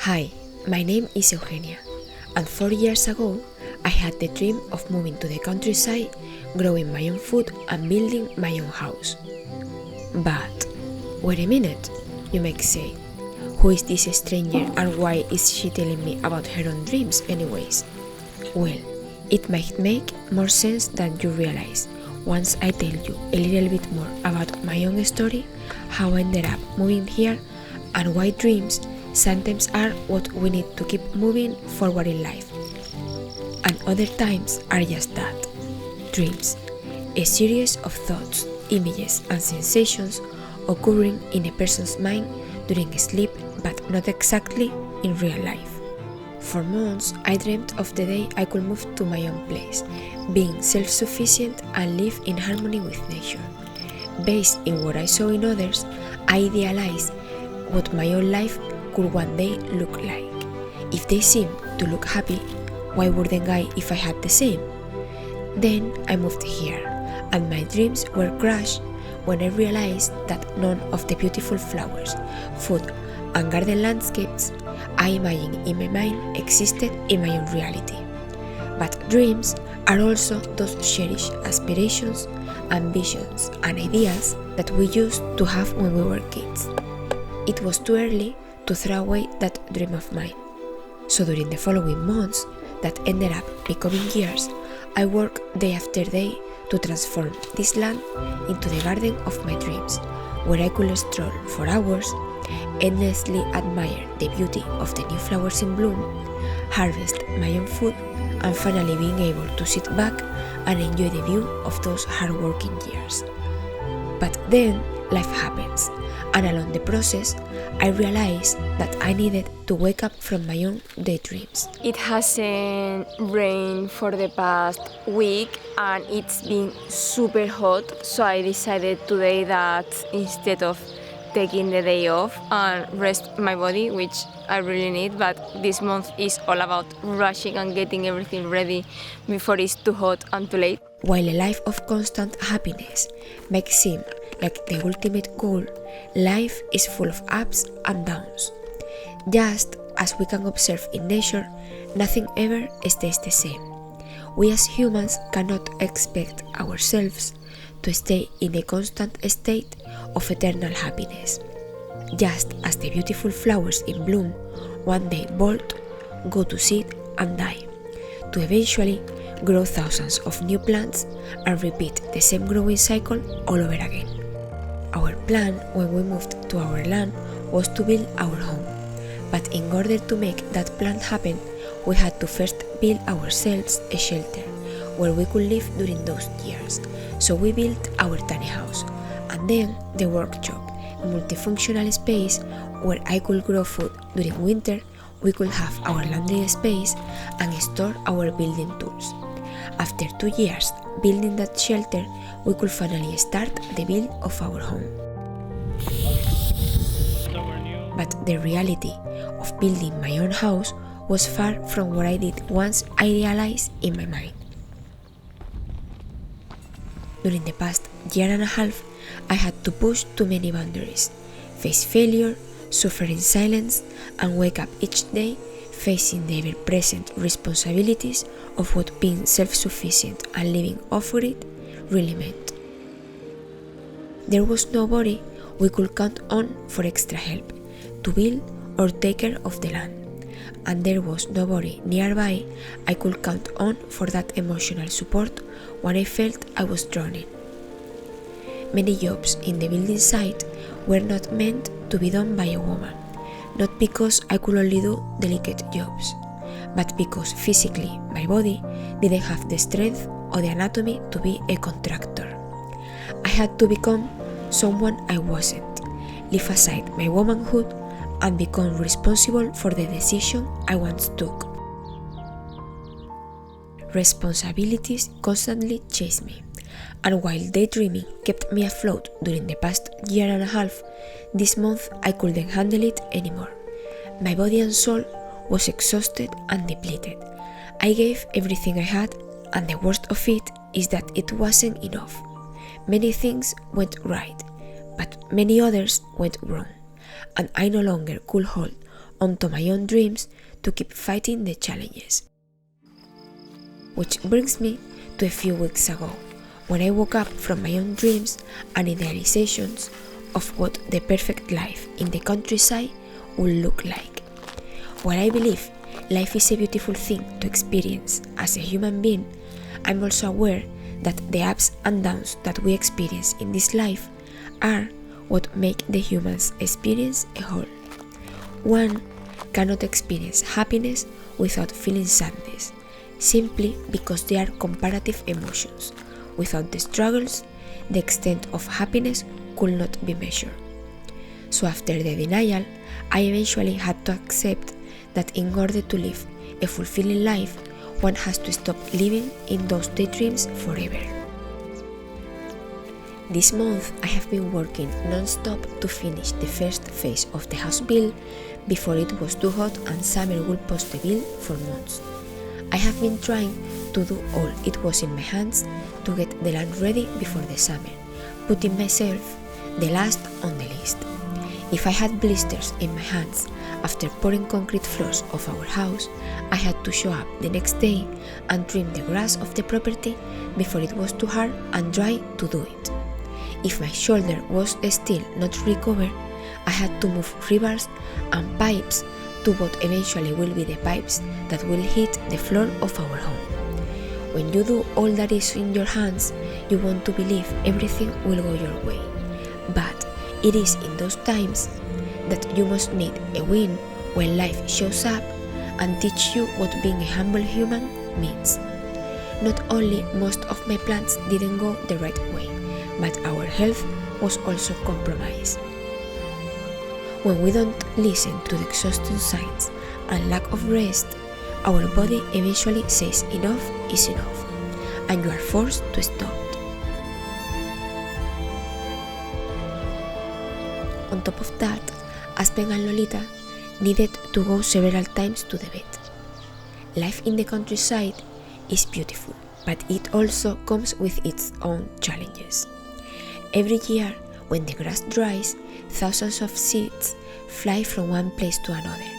Hi, my name is Eugenia, and 4 years ago I had the dream of moving to the countryside, growing my own food and building my own house. But, wait a minute, you may say. Who is this stranger and why is she telling me about her own dreams anyways? Well, it might make more sense than you realize once I tell you a little bit more about my own story, how I ended up moving here, and why dreams sometimes are what we need to keep moving forward in life. And other times are just that, dreams, a series of thoughts, images and sensations occurring in a person's mind during sleep but not exactly in real life. For months, I dreamt of the day I could move to my own place, being self-sufficient and live in harmony with nature. Based in what I saw in others, I idealized what my own life could one day look like. If they seem to look happy, why wouldn't I if I had the same? Then I moved here, and my dreams were crushed when I realized that none of the beautiful flowers, food, and garden landscapes I imagined in my mind existed in my own reality. But dreams are also those cherished aspirations, ambitions, and ideas that we used to have when we were kids. It was too early to throw away that dream of mine. So during the following months, that ended up becoming years, I worked day after day to transform this land into the garden of my dreams, where I could stroll for hours, endlessly admire the beauty of the new flowers in bloom, harvest my own food, and finally being able to sit back and enjoy the view of those hard-working years. But then life happens, and along the process, I realized that I needed to wake up from my own daydreams. It hasn't rained for the past week and it's been super hot, so I decided today that instead of taking the day off and rest my body, which I really need, but this month is all about rushing and getting everything ready before it's too hot and too late. While a life of constant happiness may seem like the ultimate goal, life is full of ups and downs. Just as we can observe in nature, nothing ever stays the same. We as humans cannot expect ourselves to stay in a constant state of eternal happiness. Just as the beautiful flowers in bloom one day bolt, go to seed and die, to eventually grow thousands of new plants and repeat the same growing cycle all over again. Our plan when we moved to our land was to build our home, but in order to make that plan happen, we had to first build ourselves a shelter where we could live during those years. So we built our tiny house, and then the workshop, a multifunctional space where I could grow food during winter. We could have our laundry space and store our building tools. After 2 years building that shelter, we could finally start the build of our home. But the reality of building my own house was far from what I did once I realized in my mind. During the past year and a half, I had to push too many boundaries, face failure, suffer in silence, and wake up each day facing the ever-present responsibilities of what being self-sufficient and living off it really meant. There was nobody we could count on for extra help, to build or take care of the land, and there was nobody nearby I could count on for that emotional support when I felt I was drowning. Many jobs in the building site were not meant to be done by a woman, not because I could only do delicate jobs, but because physically my body didn't have the strength or the anatomy to be a contractor. I had to become someone I wasn't, leave aside my womanhood, and become responsible for the decision I once took. Responsibilities constantly chased me, and while daydreaming kept me afloat during the past year and a half, this month I couldn't handle it anymore. My body and soul was exhausted and depleted. I gave everything I had, and the worst of it is that it wasn't enough. Many things went right, but many others went wrong, and I no longer could hold onto my own dreams to keep fighting the challenges. Which brings me to a few weeks ago, when I woke up from my own dreams and idealizations of what the perfect life in the countryside would look like. While I believe life is a beautiful thing to experience as a human being, I'm also aware that the ups and downs that we experience in this life are what make the human's experience a whole. One cannot experience happiness without feeling sadness, simply because they are comparative emotions. Without the struggles, the extent of happiness could not be measured. So after the denial, I eventually had to accept that in order to live a fulfilling life, one has to stop living in those daydreams forever. This month, I have been working non-stop to finish the first phase of the house build before it was too hot and summer would post the bill for months. I have been trying to do all it was in my hands to get the land ready before the summer, putting myself the last on the list. If I had blisters in my hands after pouring concrete floors of our house, I had to show up the next day and trim the grass of the property before it was too hard and dry to do it. If my shoulder was still not recovered, I had to move rebars and pipes to what eventually will be the pipes that will hit the floor of our home. When you do all that is in your hands, you want to believe everything will go your way. But it is in those times that you must need a win when life shows up and teach you what being a humble human means. Not only most of my plans didn't go the right way, but our health was also compromised. When we don't listen to the exhaustion signs and lack of rest, our body eventually says enough is enough, and you are forced to stop. On top of that, Aspen and Lolita needed to go several times to the vet. Life in the countryside is beautiful, but it also comes with its own challenges. Every year, when the grass dries, thousands of seeds fly from one place to another.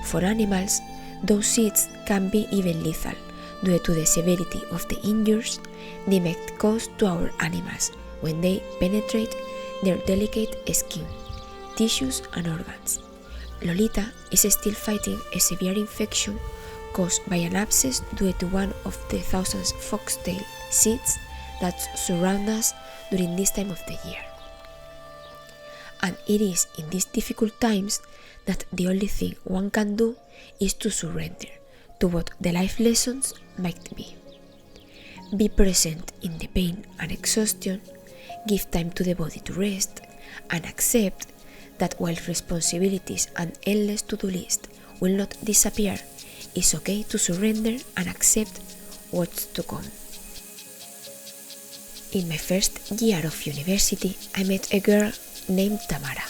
For animals, those seeds can be even lethal due to the severity of the injuries they might cause to our animals when they penetrate their delicate skin, tissues and organs. Lolita is still fighting a severe infection caused by an abscess due to one of the thousands foxtail seeds that surround us during this time of the year. And it is in these difficult times that the only thing one can do is to surrender to what the life lessons might be. Be present in the pain and exhaustion, give time to the body to rest, and accept that while responsibilities and endless to-do list will not disappear, it's okay to surrender and accept what's to come. In my first year of university, I met a girl named Tamara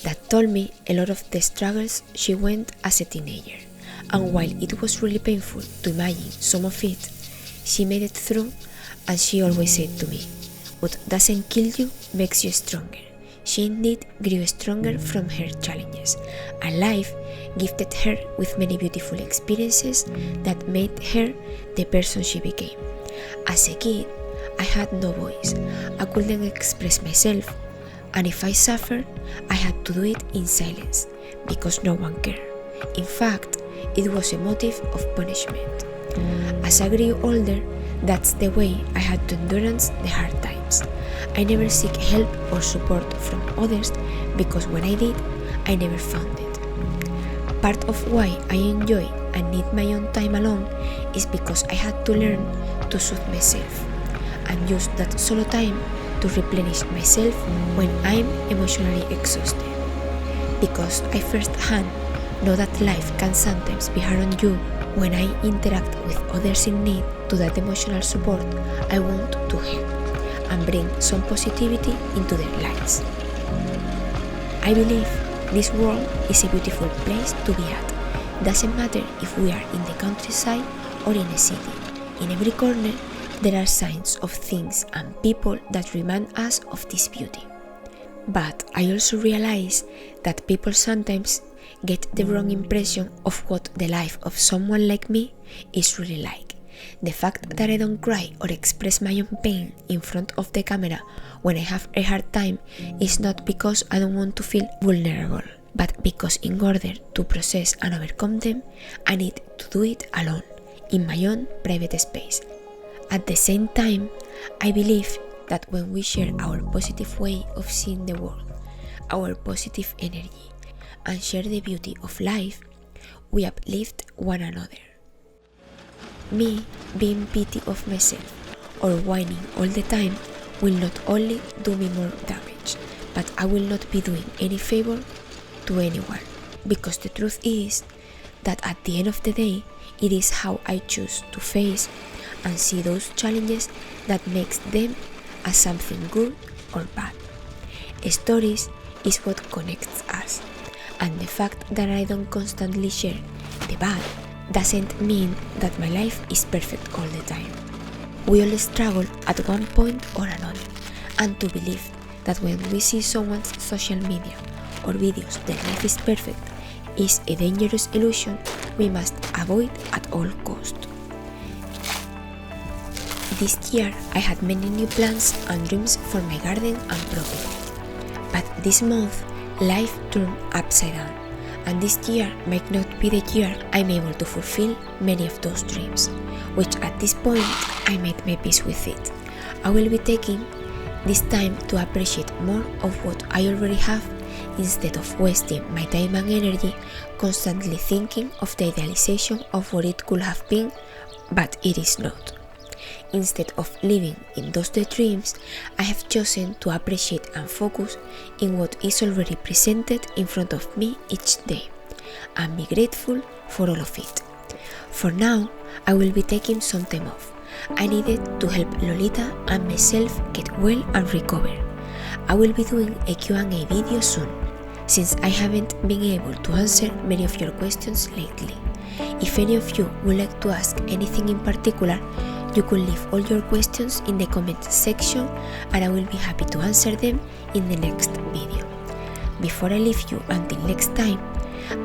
that told me a lot of the struggles she went as a teenager, and while it was really painful to imagine some of it, she made it through, and she always said to me, "What doesn't kill you makes you stronger." She indeed grew stronger from her challenges, and life gifted her with many beautiful experiences that made her the person she became. As a kid, I had no voice, I couldn't express myself, and if I suffered, I had to do it in silence, because no one cared. In fact, it was a motive of punishment. As I grew older, that's the way I had to endurance the hard times. I never seek help or support from others, because when I did, I never found it. Part of why I enjoy and need my own time alone is because I had to learn to soothe myself and use that solo time to replenish myself when I'm emotionally exhausted. Because I firsthand know that life can sometimes be hard on you. When I interact with others in need to that emotional support, I want to help and bring some positivity into their lives. I believe this world is a beautiful place to be at. Doesn't matter if we are in the countryside or in a city. In every corner, there are signs of things and people that remind us of this beauty. But I also realize that people sometimes get the wrong impression of what the life of someone like me is really like. The fact that I don't cry or express my own pain in front of the camera when I have a hard time is not because I don't want to feel vulnerable, but because in order to process and overcome them, I need to do it alone, in my own private space. At the same time, I believe that when we share our positive way of seeing the world, our positive energy, and share the beauty of life, we uplift one another. Me being pity of myself or whining all the time will not only do me more damage, but I will not be doing any favor to anyone, because the truth is that at the end of the day, it is how I choose to face and see those challenges that makes them as something good or bad. Stories is what connects us, and the fact that I don't constantly share the bad doesn't mean that my life is perfect all the time. We all struggle at one point or another, and to believe that when we see someone's social media or videos their life is perfect is a dangerous illusion we must avoid at all costs. This year I had many new plans and dreams for my garden and property, but this month life turned upside down, and this year might not be the year I'm able to fulfill many of those dreams, which at this point I made my peace with it. I will be taking this time to appreciate more of what I already have instead of wasting my time and energy constantly thinking of the idealization of what it could have been, but it is not. Instead of living in those daydreams, I have chosen to appreciate and focus in what is already presented in front of me each day, and be grateful for all of it. For now, I will be taking some time off. I needed to help Lolita and myself get well and recover. I will be doing a Q&A video soon, since I haven't been able to answer many of your questions lately. If any of you would like to ask anything in particular, you can leave all your questions in the comment section and I will be happy to answer them in the next video. Before I leave you until next time,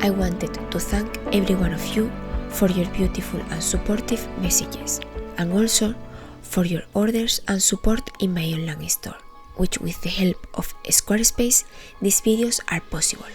I wanted to thank every one of you for your beautiful and supportive messages, and also for your orders and support in my online store, which with the help of Squarespace, these videos are possible.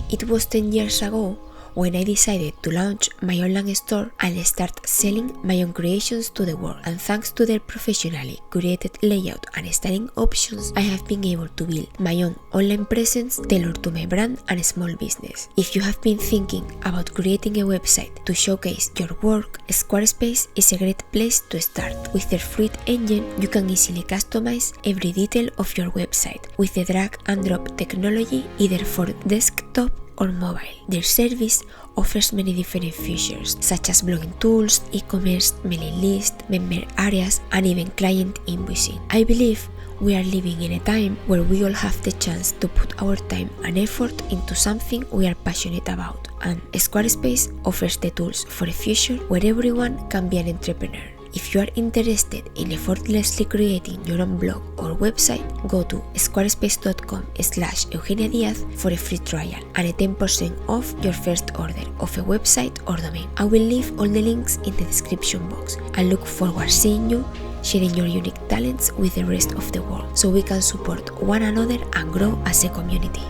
It was 10 years ago when I decided to launch my online store and start selling my own creations to the world, and thanks to their professionally curated layout and styling options, I have been able to build my own online presence tailored to my brand and small business. If you have been thinking about creating a website to showcase your work, Squarespace is a great place to start. With their free engine, you can easily customize every detail of your website with the drag and drop technology, either for desktop or mobile. Their service offers many different features such as blogging tools, e-commerce, mailing list, member areas, and even client invoicing. I believe we are living in a time where we all have the chance to put our time and effort into something we are passionate about, and Squarespace offers the tools for a future where everyone can be an entrepreneur. If you are interested in effortlessly creating your own blog or website, go to squarespace.com/Eugenia Diaz for a free trial and a 10% off your first order of a website or domain. I will leave all the links in the description box. I look forward to seeing you sharing your unique talents with the rest of the world so we can support one another and grow as a community.